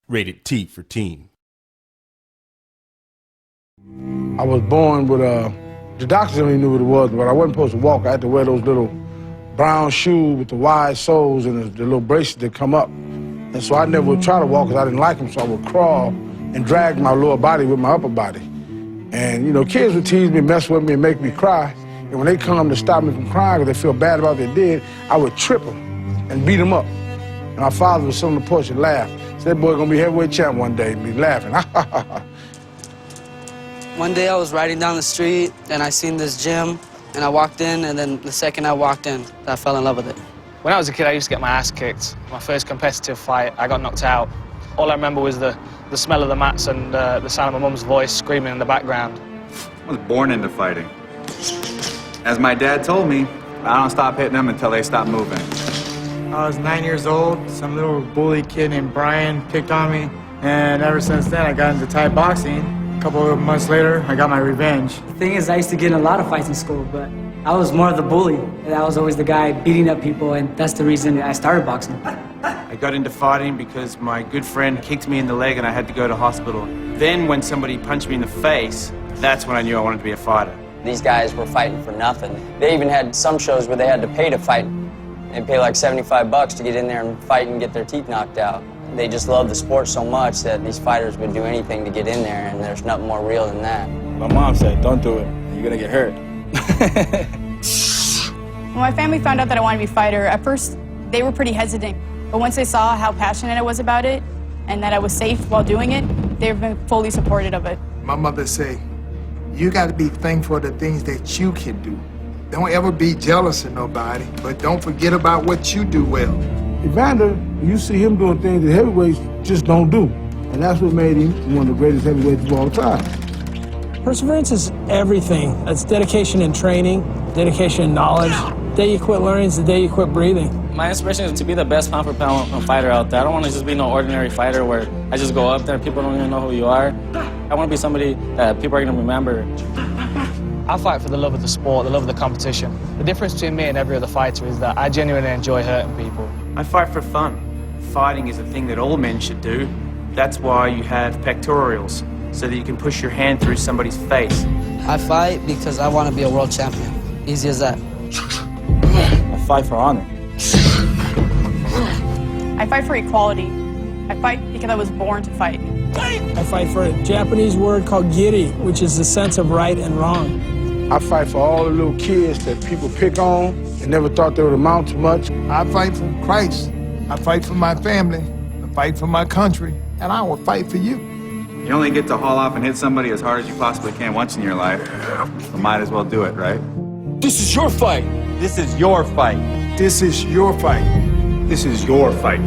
Rated T for teen. I was born with the doctors only knew what it was, but I wasn't supposed to walk. I had to wear those little brown shoes with the wide soles and the little bracelets that come up. And so I never would try to walk because I didn't like them, so I would crawl and drag my lower body with my upper body. And, you know, kids would tease me, mess with me, and make me cry. And when they come to stop me from crying because they feel bad about what they did, I would trip them and beat them up. And my father would sit on the porch and laugh. Said, that boy gonna be heavyweight champ one day, and be laughing. One day I was riding down the street and I seen this gym and I walked in, and then the second I walked in, I fell in love with it. When I was a kid, I used to get my ass kicked. My first competitive fight, I got knocked out. All I remember was the smell of the mats and the sound of my mum's voice screaming in the background. I was born into fighting. As my dad told me, I don't stop hitting them until they stop moving. I was 9 years old. Some little bully kid named Brian picked on me, and ever since then I got into Thai boxing. A couple of months later, I got my revenge. The thing is, I used to get in a lot of fights in school, but I was more of the bully. And I was always the guy beating up people, and that's the reason I started boxing. I got into fighting because my good friend kicked me in the leg and I had to go to hospital. Then when somebody punched me in the face, that's when I knew I wanted to be a fighter. These guys were fighting for nothing. They even had some shows where they had to pay to fight. They'd pay like $75 to get in there and fight and get their teeth knocked out. They just loved the sport so much that these fighters would do anything to get in there, and there's nothing more real than that. My mom said, don't do it, you're gonna get hurt. When my family found out that I wanted to be a fighter, at first they were pretty hesitant. But once they saw how passionate I was about it and that I was safe while doing it, they've been fully supportive of it. My mother say, you got to be thankful for the things that you can do. Don't ever be jealous of nobody, but don't forget about what you do well. Evander, you see him doing things that heavyweights just don't do. And that's what made him one of the greatest heavyweights of all time. Perseverance is everything. That's dedication and training, dedication and knowledge. The day you quit learning is the day you quit breathing. My inspiration is to be the best pound-for-pound fighter out there. I don't want to just be no ordinary fighter where I just go up there and people don't even know who you are. I want to be somebody that people are going to remember. I fight for the love of the sport, the love of the competition. The difference between me and every other fighter is that I genuinely enjoy hurting people. I fight for fun. Fighting is a thing that all men should do. That's why you have pectorials, so that you can push your hand through somebody's face. I fight because I want to be a world champion. Easy as that. I fight for honor. I fight for equality. I fight because I was born to fight. I fight for a Japanese word called giri, which is the sense of right and wrong. I fight for all the little kids that people pick on and never thought they would amount to much. I fight for Christ. I fight for my family. I fight for my country. And I will fight for you. You only get to haul off and hit somebody as hard as you possibly can once in your life. So might as well do it, right? This is your fight. This is your fight. This is your fight. This is your fight.